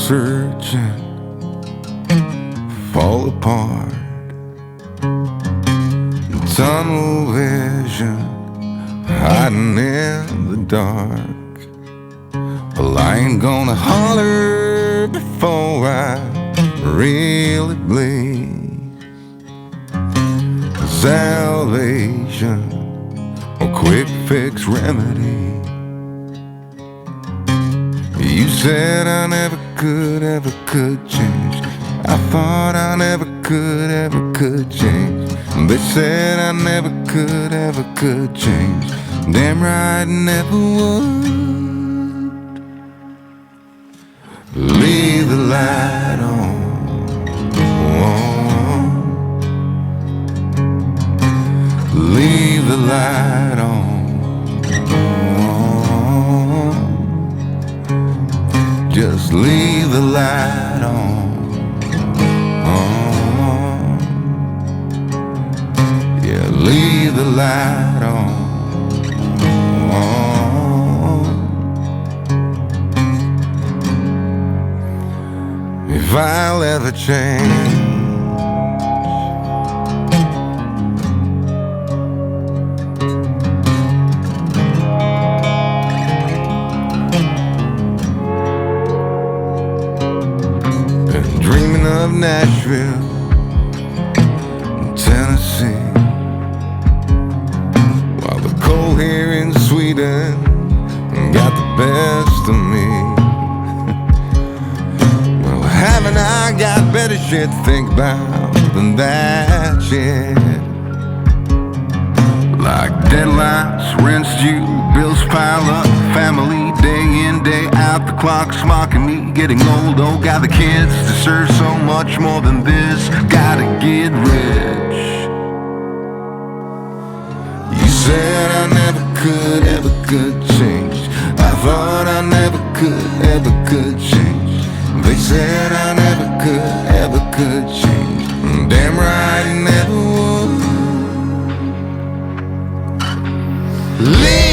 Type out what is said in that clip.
searching, fall apart, tunnel vision, hiding in the dark. Well, I ain't gonna holler before I really bleed. Salvation or quick fix remedy. You said I never could change. I thought I never could change. They said I never could change. Damn right, never would. Leave the light on. Leave the light on. Just leave the light on. Yeah, leave the light on. If I'll ever change, dreaming of Nashville, Tennessee, while the cold here in Sweden got the best of me. Well, haven't I got better shit to think about than that shit? Like deadlines, rent's due, bills pile up, family day in, day out, the clock's mocking me, getting old, oh God, the kids deserve so much more than this, gotta get rich. You said I never could change. I thought I never could change. They said I never could change. Damn right, never would. Leave